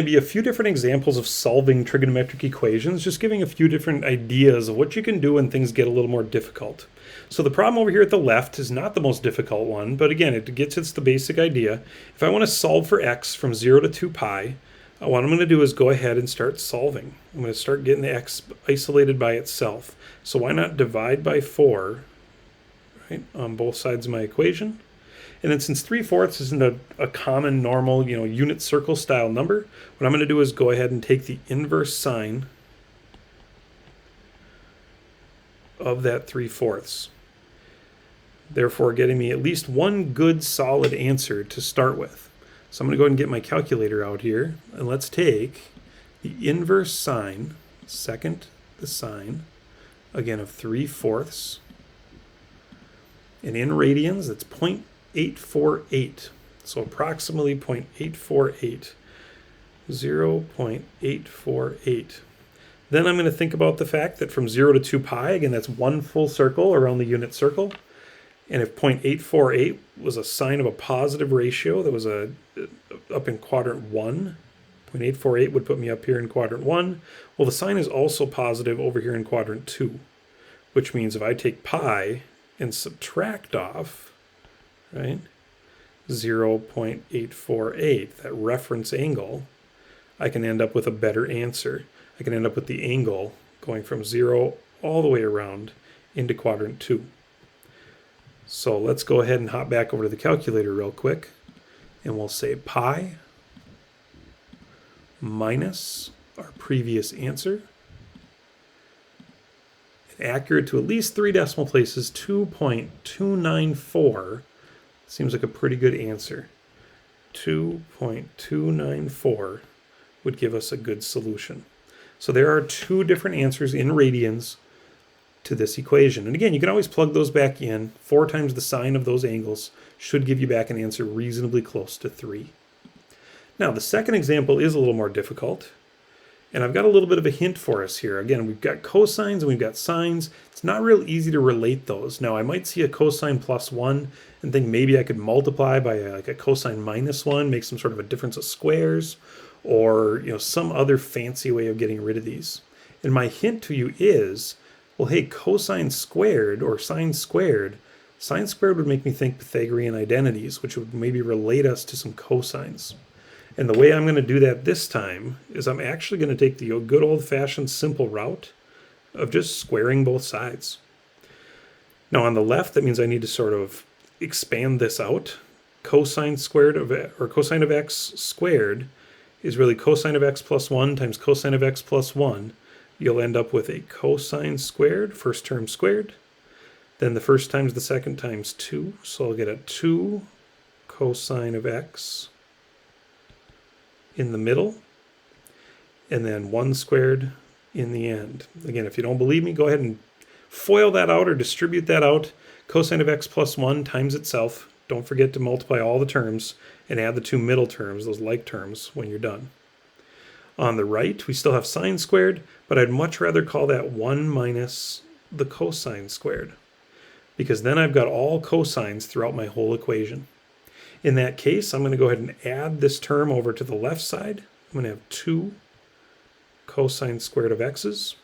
Maybe a few different examples of solving trigonometric equations, just giving a few different ideas of what you can do when things get a little more difficult. So the problem over here at the left is not the most difficult one, but again, it gets us the basic idea. If I want to solve for x from 0 to 2 pi, what I'm going to do is go ahead and start solving. I'm going to start getting the x isolated by itself. So why not divide by 4, right, on both sides of my equation? And then since 3/4 isn't a common, normal, unit circle style number, what I'm going to do is go ahead and take the inverse sine of that 3/4. Therefore, getting me at least one good solid answer to start with. So I'm going to go ahead and get my calculator out here, and let's take the inverse sine, second the sine, again of 3/4. And in radians, that's 0.848. So approximately 0.848. 0.848. Then I'm going to think about the fact that from 0 to 2 pi, again, that's one full circle around the unit circle. And if 0.848 was a sign of a positive ratio that was up in quadrant 1, 0.848 would put me up here in quadrant 1. Well, the sign is also positive over here in quadrant 2, which means if I take pi and subtract off, right, 0.848, that reference angle, I can end up with a better answer. I can end up with the angle going from 0 all the way around into quadrant 2. So let's go ahead and hop back over to the calculator real quick, and we'll say pi minus our previous answer, and accurate to at least 3 decimal places, 2.294. Seems like a pretty good answer. 2.294 would give us a good solution. So there are 2 different answers in radians to this equation. And again, you can always plug those back in. 4 times the sine of those angles should give you back an answer reasonably close to 3. Now, the second example is a little more difficult. And I've got a little bit of a hint for us here. Again, we've got cosines and we've got sines. It's not real easy to relate those. Now, I might see a cosine plus 1 and think maybe I could multiply by like a cosine minus 1, make some sort of a difference of squares, or some other fancy way of getting rid of these. And my hint to you is, well, hey, cosine squared or sine squared would make me think Pythagorean identities, which would maybe relate us to some cosines. And the way I'm going to do that this time is I'm actually going to take the good old-fashioned simple route of just squaring both sides. Now on the left, that means I need to sort of expand this out. Cosine squared of, or cosine of x squared is really cosine of x plus 1 times cosine of x plus 1. You'll end up with a cosine squared, first term squared. Then the first times the second times 2. So I'll get a 2 cosine of x in the middle, and then 1 squared in the end. Again, if you don't believe me, go ahead and FOIL that out or distribute that out. Cosine of x plus 1 times itself. Don't forget to multiply all the terms and add the 2 middle terms, those like terms, when you're done. On the right, we still have sine squared, but I'd much rather call that 1 minus the cosine squared, because then I've got all cosines throughout my whole equation. In that case, I'm going to go ahead and add this term over to the left side. I'm going to have 2 cosine squared of x's.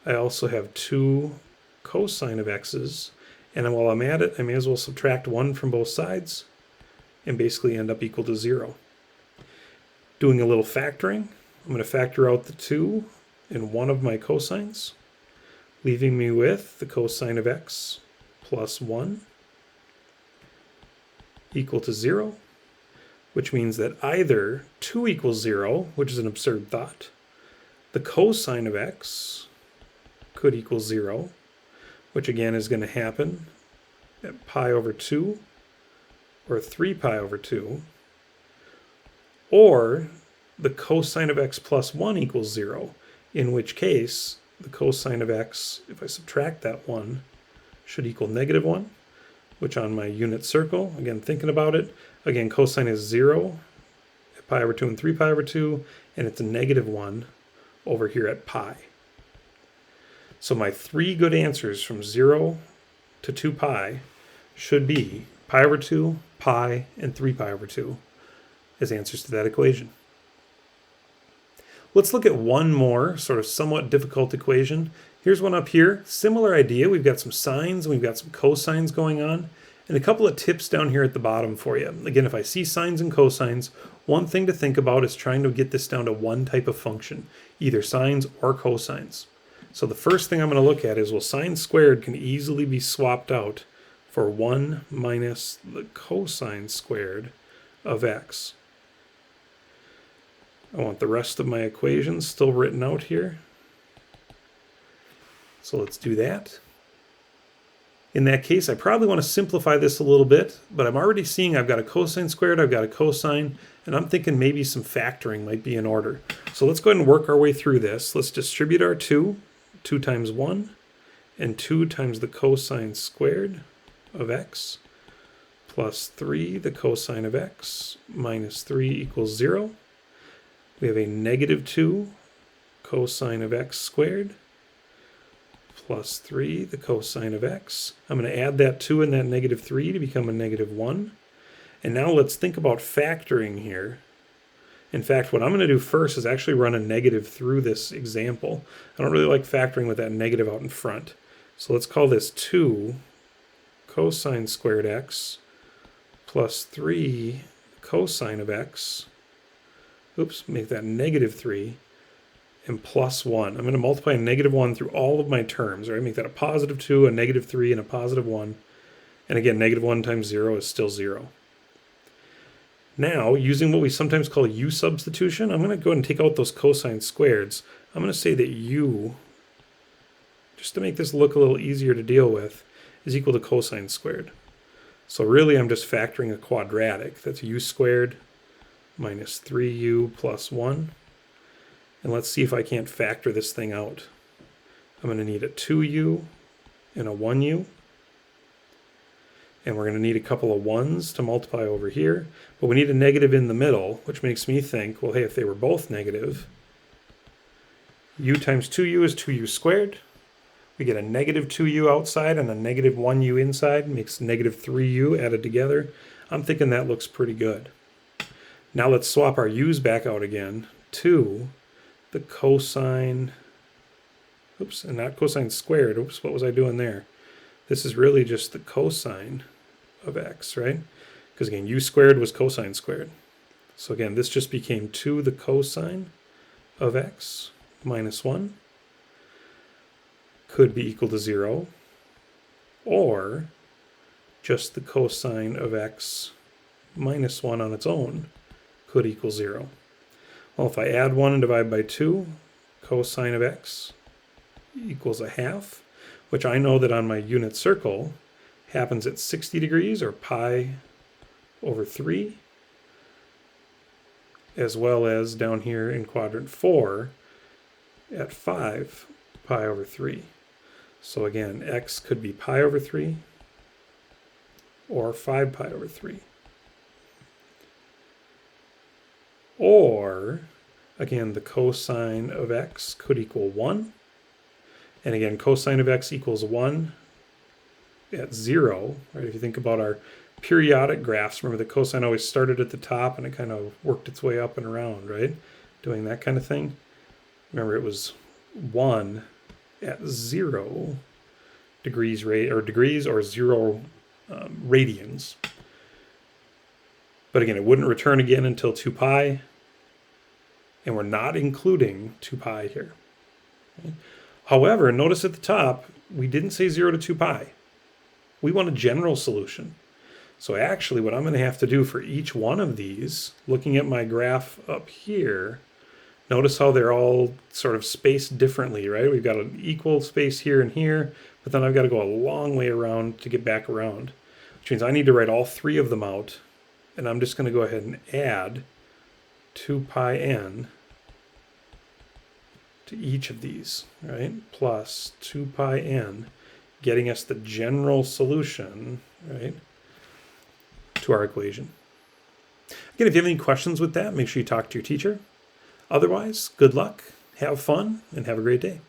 I also have 2 cosine of x's. And while I'm at it, I may as well subtract 1 from both sides and basically end up equal to 0. Doing a little factoring, I'm going to factor out the 2 in one of my cosines, leaving me with the cosine of x plus 1 equal to 0, which means that either 2 equals 0, which is an absurd thought, the cosine of x could equal 0, which again is going to happen at pi over 2 or 3 pi over 2, or the cosine of x plus 1 equals 0, in which case the cosine of x, if I subtract that 1, should equal negative 1, which on my unit circle, again thinking about it, again cosine is 0 at pi over 2 and 3 pi over 2, and it's a negative 1 over here at pi. So my 3 good answers from 0 to 2 pi should be pi over 2, pi, and 3 pi over 2 as answers to that equation. Let's look at one more sort of somewhat difficult equation. Here's one up here. Similar idea. We've got some sines and we've got some cosines going on. And a couple of tips down here at the bottom for you. Again, if I see sines and cosines, one thing to think about is trying to get this down to one type of function, either sines or cosines. So the first thing I'm going to look at is, well, sine squared can easily be swapped out for 1 minus the cosine squared of x. I want the rest of my equations still written out here. So let's do that. In that case, I probably want to simplify this a little bit, but I'm already seeing I've got a cosine squared, I've got a cosine, and I'm thinking maybe some factoring might be in order. So let's go ahead and work our way through this. Let's distribute our 2 times 1, and 2 times the cosine squared of x, plus 3, the cosine of x, minus 3 equals 0. We have a negative 2 cosine of x squared, plus 3, the cosine of x. I'm going to add that 2 and that negative 3 to become a negative 1. And now let's think about factoring here. In fact, what I'm going to do first is actually run a negative through this example. I don't really like factoring with that negative out in front. So let's call this 2 cosine squared x plus 3 cosine of x. Oops, make that negative 3. And plus 1. I'm going to multiply a negative 1 through all of my terms, right? Make that a positive 2, a negative 3, and a positive 1. And again, negative 1 times 0 is still 0. Now, using what we sometimes call u substitution, I'm going to go ahead and take out those cosine squareds. I'm going to say that u, just to make this look a little easier to deal with, is equal to cosine squared. So really, I'm just factoring a quadratic. That's u squared minus 3u plus 1. And let's see if I can't factor this thing out. I'm going to need a 2u and a 1u. And we're going to need a couple of 1s to multiply over here. But we need a negative in the middle, which makes me think, well, hey, if they were both negative, u times 2u is 2u squared. We get a negative 2u outside and a negative 1u inside. Makes negative 3u added together. I'm thinking that looks pretty good. Now let's swap our u's back out again. 2. The cosine, oops, and not cosine squared. Oops, what was I doing there? This is really just the cosine of x, right? Because again, u squared was cosine squared. So again, this just became 2 the cosine of x minus 1 could be equal to 0, or just the cosine of x minus 1 on its own could equal 0. Well, if I add 1 and divide by 2, cosine of x equals a half, which I know that on my unit circle happens at 60 degrees, or pi over 3, as well as down here in quadrant 4 at 5 pi over 3. So again, x could be pi over 3 or 5 pi over 3. Or, again, the cosine of x could equal 1. And again, cosine of x equals 1 at 0. Right? If you think about our periodic graphs, remember the cosine always started at the top and it kind of worked its way up and around, right? Doing that kind of thing. Remember, it was 1 at 0 degrees, or 0 radians. But again, it wouldn't return again until 2 pi. And we're not including 2 pi here. Okay? However, notice at the top, we didn't say 0 to 2 pi. We want a general solution. So actually, what I'm going to have to do for each one of these, looking at my graph up here, notice how they're all sort of spaced differently, right? We've got an equal space here and here, but then I've got to go a long way around to get back around, which means I need to write all 3 of them out. And I'm just going to go ahead and add 2 pi n to each of these, right? Plus 2 pi n, getting us the general solution, right, to our equation. Again, if you have any questions with that, make sure you talk to your teacher. Otherwise, good luck, have fun, and have a great day.